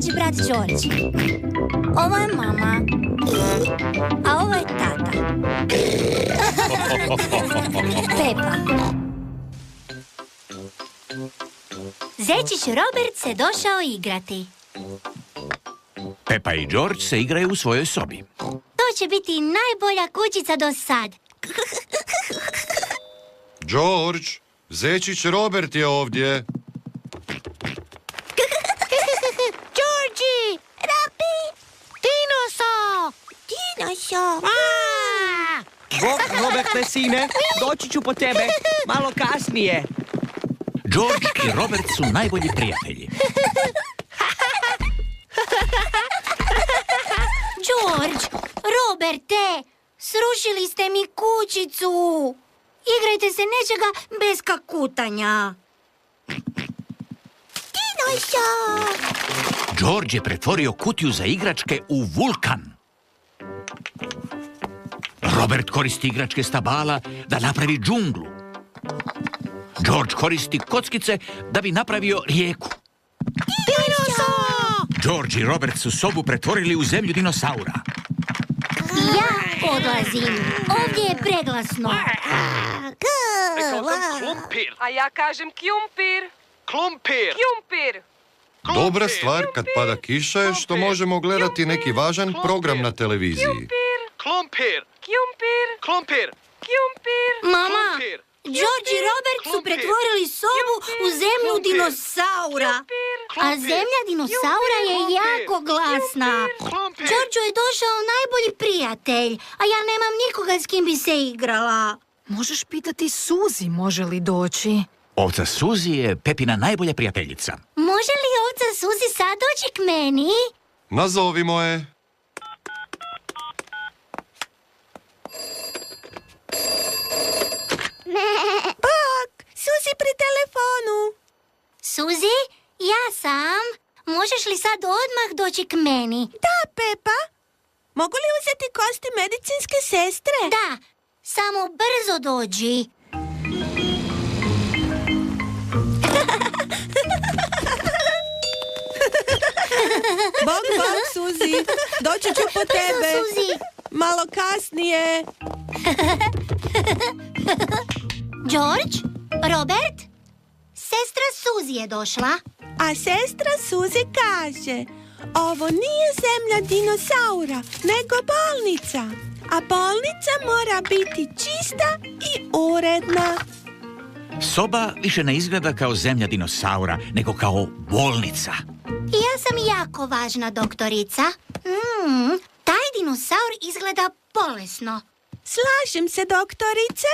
mlađi brat George. Ovo je mama. A ovo je tata. Pepa. Zečić Robert se došao igrati. Pepa i George se igraju u svojoj sobi. To će biti najbolja kućica do sad. George, Zečić Robert je ovdje. Georgie! Rapi! Dinosaur! Dinosaur! Bok, Roberte, sine, doći ću po tebe, malo kasnije. George i Robert su najbolji prijatelji. George, Roberte, srušili ste mi kućicu. Igrajte se nečega bez kakutanja. Dinosaur! George je pretvorio kutiju za igračke u vulkan. Robert koristi igračke stabala da napravi džunglu. George koristi kockice da bi napravio rijeku. Dinosaur! George i Robert su sobu pretvorili u zemlju dinosaura. Ja odlazim. Ovdje je preglasno. Rekao sam klumpir. A ja kažem kjumpir. Klumpir! Kjumpir. Dobra stvar kad pada kiša je što možemo gledati neki važan program na televiziji. Klumpir! Kjumpir. Klumpir! Kjumpir. Mama, Klumpir. George i Robert su pretvorili sobu u zemlju dinosaura. A zemlja dinosaura je jako glasna. George je došao najbolji prijatelj, a ja nemam nikoga s kim bi se igrala. Možeš pitati Suzi može li doći. Ovca Suzi je Pepina najbolja prijateljica. Može li ovca Suzi sad doći k meni? Nazovimo je. Bok, Suzi pri telefonu. Suzi, ja sam. Možeš li sad odmah doći k meni? Da, Pepa. Mogu li uzeti kosti medicinske sestre? Da, samo brzo dođi. Bok, Suzi, doći ću po tebe. Suzi. Malo kasnije. George, Robert, sestra Suzi je došla. A sestra Suzi kaže, ovo nije zemlja dinosaura, nego bolnica. A bolnica mora biti čista i uredna. Soba više ne izgleda kao zemlja dinosaura, nego kao bolnica. Ja sam jako važna doktorica. Taj dinosaur izgleda bolesno. Slažem se, doktorice.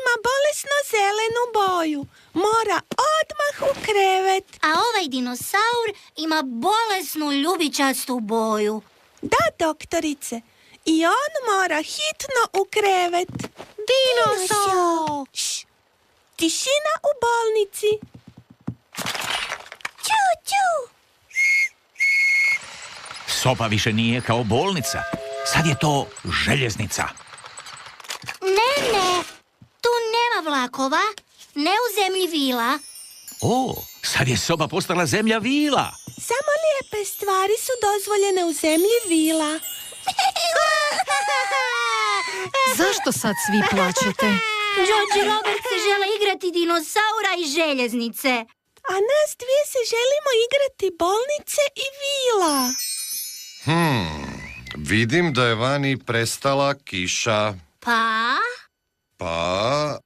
Ima bolesno zelenu boju. Mora odmah u krevet. A ovaj dinosaur ima bolesnu ljubičastu boju. Da, doktorice. I on mora hitno u krevet. Dinosaur! Šš, tišina u bolnici. Ču, ču! Soba više nije kao bolnica. Sad je to željeznica. Ne, tu nema vlakova, ne u zemlji vila. O, sad je soba postala zemlja vila. Samo lijepe stvari su dozvoljene u zemlji vila. Zašto sad svi plačete? George i Robert se žele igrati dinosaura i željeznice. A nas dvije se želimo igrati bolnice i vila. Vidim da je vani prestala kiša. Pa,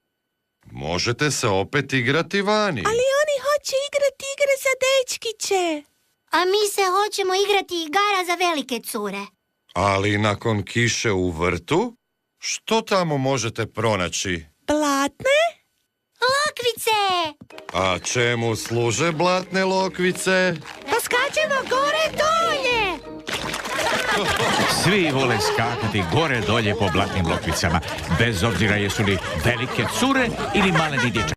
možete se opet igrati vani. Ali oni hoće igrati igre za dečkiće. A mi se hoćemo igrati igara za velike cure. Ali nakon kiše u vrtu, što tamo možete pronaći? Blatne? Lokvice! A čemu služe blatne lokvice? Pa skačemo gore dolje! Svi vole skakati gore dolje po blatnim lokvicama, bez obzira jesu li velike cure ili maleni dječaci.